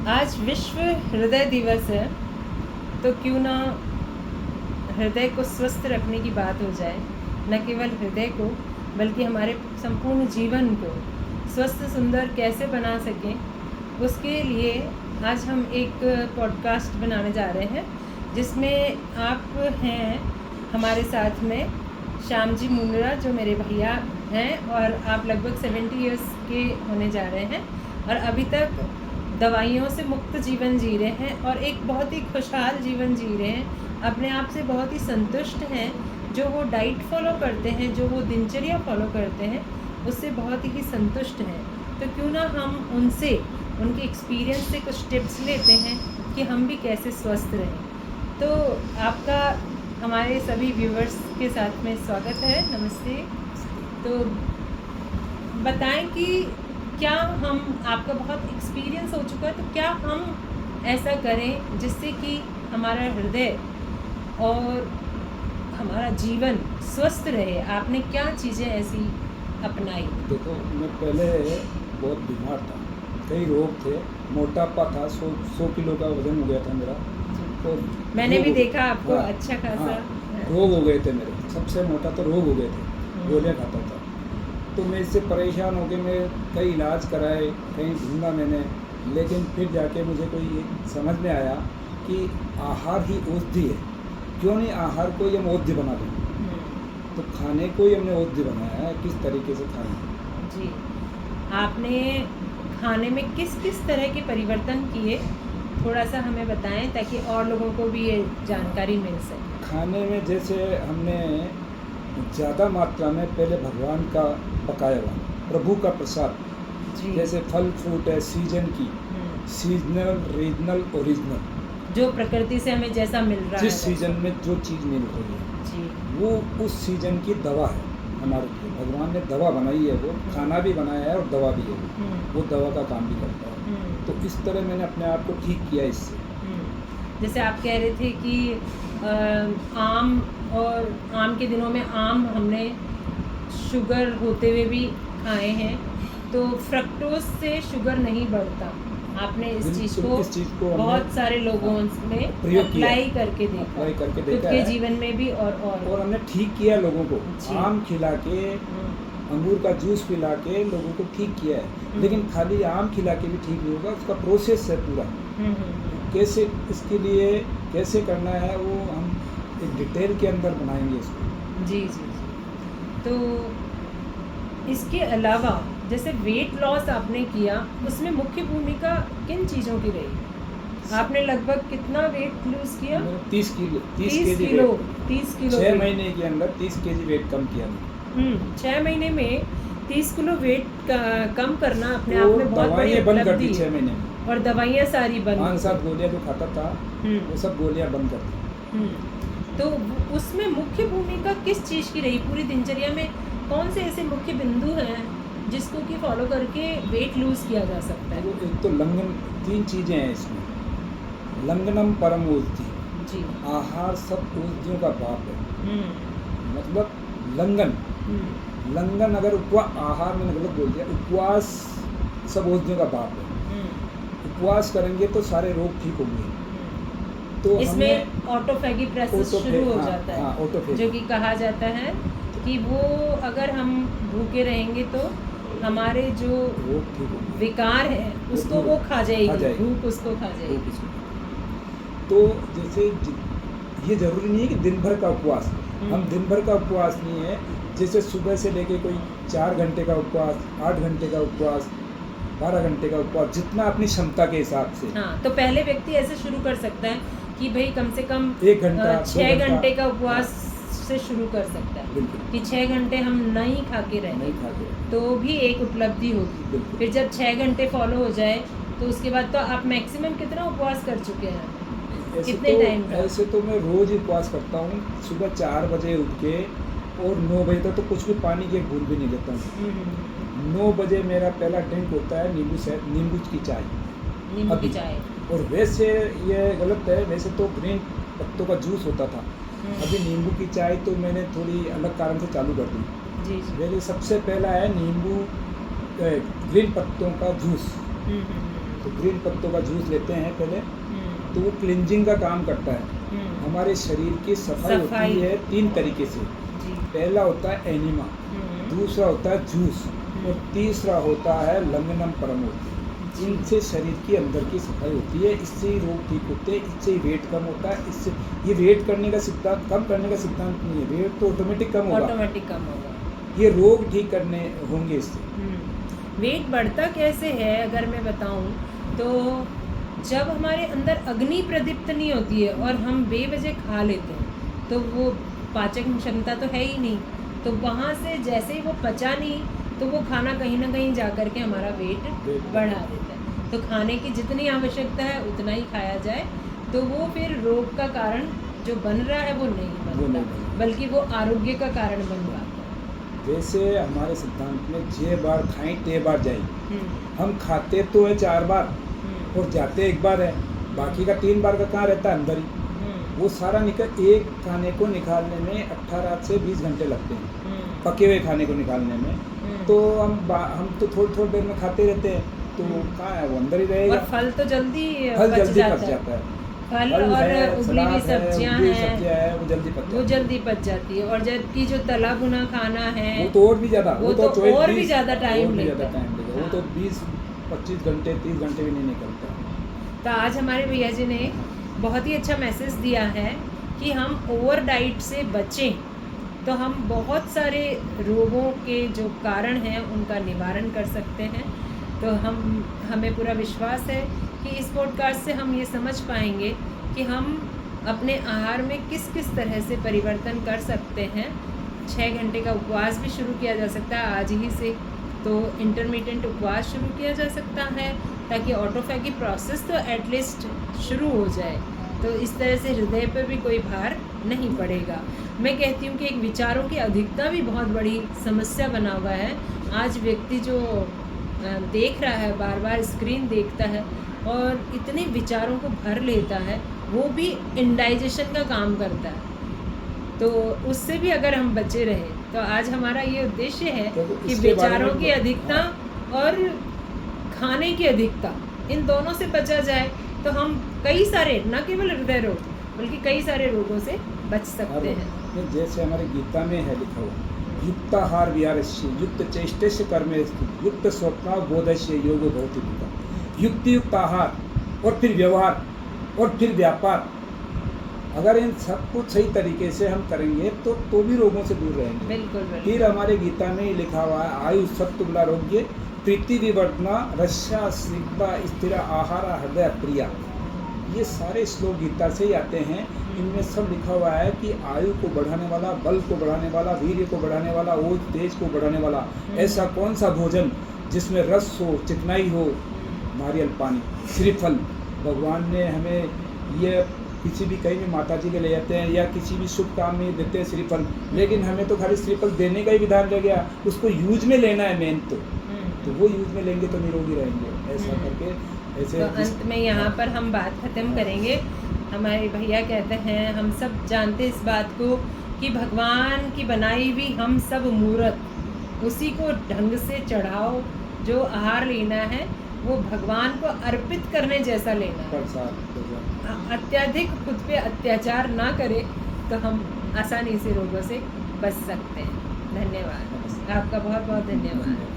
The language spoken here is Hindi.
आज विश्व हृदय दिवस है, तो क्यों ना हृदय को स्वस्थ रखने की बात हो जाए। न केवल हृदय को बल्कि हमारे संपूर्ण जीवन को स्वस्थ सुंदर कैसे बना सकें, उसके लिए आज हम एक पॉडकास्ट बनाने जा रहे हैं, जिसमें आप हैं हमारे साथ में श्याम जी मुंडरा, जो मेरे भैया हैं, और आप लगभग 70 इयर्स के होने जा रहे हैं और अभी तक दवाइयों से मुक्त जीवन जी रहे हैं और एक बहुत ही खुशहाल जीवन जी रहे हैं। अपने आप से बहुत ही संतुष्ट हैं। जो वो डाइट फॉलो करते हैं, जो वो दिनचर्या फॉलो करते हैं, उससे बहुत ही संतुष्ट हैं। तो क्यों ना हम उनसे, उनके एक्सपीरियंस से कुछ टिप्स लेते हैं कि हम भी कैसे स्वस्थ रहें। तो आपका हमारे सभी व्यूवर्स के साथ में स्वागत है। नमस्ते। तो बताएं कि क्या हम, आपका बहुत एक्सपीरियंस हो चुका है, तो क्या हम ऐसा करें जिससे कि हमारा हृदय और हमारा जीवन स्वस्थ रहे। आपने क्या चीज़ें ऐसी अपनाई? देखो, मैं पहले बहुत बीमार था, कई रोग थे, मोटापा था, 100 किलो का वजन हो गया था मेरा। तो मैंने भी देखा आपको। हाँ, अच्छा खासा रोग हो गए थे मेरे, सबसे मोटा तो रोग हो गए थे, गोलियां खाता था। तो मैं इससे परेशान होकर मैं कई इलाज कराए, कहीं ढूंढा मैंने, लेकिन फिर जाके मुझे कोई समझ में आया कि आहार ही औषधि है। क्यों नहीं आहार को ही हम औषधि बना दें। तो खाने को ही हमने औषधि बनाया है, किस तरीके से खाना। जी, आपने खाने में किस किस तरह के परिवर्तन किए, थोड़ा सा हमें बताएं ताकि और लोगों को भी ये जानकारी मिल सके। खाने में जैसे हमने ज़्यादा मात्रा में पहले भगवान का पकाया हुआ, प्रभु का प्रसाद, जैसे फल फ्रूट है सीजन की, सीजनल, रीजनल, ओरिजिनल, जो प्रकृति से हमें जैसा मिल रहा है, जिस सीजन में जो चीज़ मिल रही है जी, वो उस सीजन की दवा है हमारे लिए। भगवान ने दवा बनाई है, वो खाना भी बनाया है और दवा भी है, वो दवा का काम भी करता है। तो इस तरह मैंने अपने आप को ठीक किया इससे। जैसे आप कह रहे थे कि आम, और आम के दिनों में आम हमने शुगर होते हुए भी खाए हैं, तो फ्रक्टोज से शुगर नहीं बढ़ता। आपने इस चीज़ को बहुत सारे लोगों में अप्लाई करके देखा खुद के जीवन में भी, और हमने ठीक किया लोगों को। आम खिला के, अंगूर का जूस पिला के लोगों को ठीक किया है। लेकिन खाली आम खिला के भी ठीक नहीं होगा, उसका प्रोसेस है पूरा। कैसे इसके लिए कैसे करना है वो हम एक डिटेल के अंदर बनाएंगे इसको। जी जी जी। तो इसके अलावा जैसे वेट लॉस आपने किया, उसमें मुख्य भूमिका किन चीज़ों की रही? आपने लगभग कितना वेट लूज किया? 30 किलो 30 किलो 6 महीने के अंदर 30 केजी वेट कम किया मैंने। 6 महीने में 30 किलो वेट कम करना अपने आप में बहुत बड़ी उपलब्धि है। 6 महीने में, और दवाइयाँ सारी बंद। 5-7 गोलियाँ जो खाता था वो सब गोलियाँ बंद कर दी। तो उसमें मुख्य भूमिका किस चीज़ की रही? पूरी दिनचर्या में कौन से ऐसे मुख्य बिंदु हैं जिसको कि फॉलो करके वेट लूज किया जा सकता है? एक तो लंघन, 3 चीज़ें हैं इसमें। लंघनम परम औषधि जी, आहार सब औषधियों का बाप है। मतलब लंघन, लंघन अगर उपवास, आहार मैंने गलत बोल दिया, उपवास सब औषधियों का बाप है। उपवास करेंगे तो सारे रोग ठीक होंगे। तो इसमें ऑटोफैगी प्रोसेस शुरू हो जाता है, जो कि कहा जाता है कि वो अगर हम भूखे रहेंगे तो हमारे जो विकार है उसको वो खा जाएगी, भूख उसको खा जाएगी। तो जैसे ये जरूरी नहीं है कि दिन भर का उपवास, हम दिन भर का उपवास नहीं है। जैसे सुबह से लेके कोई 4 घंटे का उपवास, 8 घंटे का उपवास, 12 घंटे का उपवास, जितना अपनी क्षमता के हिसाब से। हाँ, तो पहले व्यक्ति ऐसे शुरू कर सकता है कि भाई कम से कम 1 घंटा 6 घंटे का उपवास से शुरू कर सकता है कि 6 घंटे हम नहीं खा के रहें, तो भी एक उपलब्धि होगी। फिर जब 6 घंटे फॉलो हो जाए तो उसके बाद तो आप मैक्सिमम कितना उपवास कर चुके हैं? कितने टाइम का? ऐसे तो मैं रोज ही उपवास करता हूँ। सुबह 4 बजे उठ के और 9 बजे तक तो कुछ भी पानी की एक बूंद भी नहीं लेता हूँ। 9 बजे मेरा पहला ड्रिंक होता है नींबू की चाय। और वैसे ये गलत है, वैसे तो ग्रीन पत्तों का जूस होता था। अभी नींबू की चाय तो मैंने थोड़ी अलग कारण से चालू कर दी। मेरे सबसे पहला है नींबू, ग्रीन पत्तों का जूस। तो ग्रीन पत्तों का जूस लेते हैं पहले, तो वो क्लिनजिंग का काम करता है। हमारे शरीर की सफाई होती है 3 तरीके से। जी। पहला होता है एनिमा, दूसरा होता है जूस, और तीसरा होता है लंगनम परमो। इनसे शरीर के अंदर की सफाई होती है, इससे ही रोग ठीक होते हैं, इससे ही वेट कम होता है। इससे ये वेट करने का सिद्धांत, कम करने का सिद्धांत नहीं है, वेट तो ऑटोमेटिक कम होगा, ये रोग ठीक करने होंगे इससे। वेट बढ़ता कैसे है अगर मैं बताऊं तो जब हमारे अंदर अग्नि प्रदीप्त नहीं होती है और हम बेवजह खा लेते हैं तो वो पाचक क्षमता तो है ही नहीं, तो वहाँ से जैसे ही वो पचा नहीं तो वो खाना कहीं ना कहीं जा कर के हमारा वेट बढ़ा देता है। तो खाने की जितनी आवश्यकता है उतना ही खाया जाए, तो वो फिर रोग का कारण जो बन रहा है वो नहीं बनता, बल्कि वो आरोग्य का कारण बन रहा है। वैसे हमारे सिद्धांत में 6 बार खाएं 3 बार जाएं। हम खाते तो है 4 बार और जाते 1 बार है, बाकी का 3 बार का कहाँ रहता है, अंदर ही। वो सारा एक खाने को निकालने में 18 से 20 घंटे लगते हैं, पके हुए खाने को निकालने में। तो हम तो थोड़ी देर में खाते रहते हैं, तो कहाँ है वो, अंदर ही रहेगा। और फल तो जल्दी पच जाता है। फल और उबली हुई सब्जियां हैं वो जल्दी पच जाती है, और जबकि जो तला भुना खाना है वो तो और भी ज़्यादा, वो तो और भी ज़्यादा टाइम लेगा। वो तो 20-25 घंटे 30 घंटे भी नहीं निकलता। तो आज हमारे भैया जी ने बहुत ही अच्छा मैसेज दिया है कि हम ओवर डाइट से बचें, तो हम बहुत सारे रोगों के जो कारण हैं उनका निवारण कर सकते हैं। तो हमें पूरा विश्वास है कि इस पॉडकास्ट से हम ये समझ पाएंगे कि हम अपने आहार में किस किस तरह से परिवर्तन कर सकते हैं। 6 घंटे का उपवास भी शुरू किया जा सकता है आज ही से, तो इंटरमिटेंट उपवास शुरू किया जा सकता है ताकि ऑटोफैगी प्रोसेस तो एटलीस्ट शुरू हो जाए। तो इस तरह से हृदय पर भी कोई भार नहीं पड़ेगा। मैं कहती हूँ कि एक विचारों की अधिकता भी बहुत बड़ी समस्या बना हुआ है। आज व्यक्ति जो देख रहा है, बार बार स्क्रीन देखता है और इतने विचारों को भर लेता है, वो भी इंडाइजेशन का काम करता है। तो उससे भी अगर हम बचे रहें, तो आज हमारा ये उद्देश्य है कि विचारों की अधिकता और खाने की अधिकता, इन दोनों से बचा जाए तो हम कई सारे, न केवल हृदय रोग बल्कि कई सारे रोगों से बच सकते हैं। जैसे हमारे गीता में है लिखा हुआ, युक्ताहार विहारस्य युक्त चेष्टस्य कर्मेषु युक्त स्वप्न बोधस्य योग भवति विदा। युक्त आहार और फिर व्यवहार और फिर व्यापार, अगर इन सब कुछ सही तरीके से हम करेंगे तो भी रोगों से दूर रहेंगे। बिल्कुल। फिर हमारे गीता में लिखा हुआ है, आयु सत्तुलारोग्य प्रीति विवर्तना रस्या स्निग्धा स्थिर आहार हृदय प्रिया। ये सारे श्लोक गीता से ही आते हैं। इनमें सब लिखा हुआ है कि आयु को बढ़ाने वाला, बल को बढ़ाने वाला, वीर्य को बढ़ाने वाला, ओज तेज को बढ़ाने वाला ऐसा कौन सा भोजन जिसमें रस हो, चिकनाई हो, नारियल पानी, श्रीफल। भगवान ने हमें ये किसी भी कहीं भी माता जी के ले जाते हैं या किसी भी शुभ काम में देते हैं श्रीफल, लेकिन हमें तो खाली श्रीफल देने का ही विधान रह गया, उसको यूज में लेना है मेन। तो वो यूज में लेंगे तो निरोगी रहेंगे। ऐसा करके ऐसे तो अंत में यहाँ पर हम बात ख़त्म करेंगे। हमारे भैया कहते हैं, हम सब जानते इस बात को कि भगवान की बनाई हुई हम सब मूर्त, उसी को ढंग से चढ़ाओ। जो आहार लेना है वो भगवान को अर्पित करने जैसा लेना है। अत्यधिक खुद पे अत्याचार ना करें तो हम आसानी से रोगों से बच सकते हैं। धन्यवाद, आपका बहुत बहुत धन्यवाद।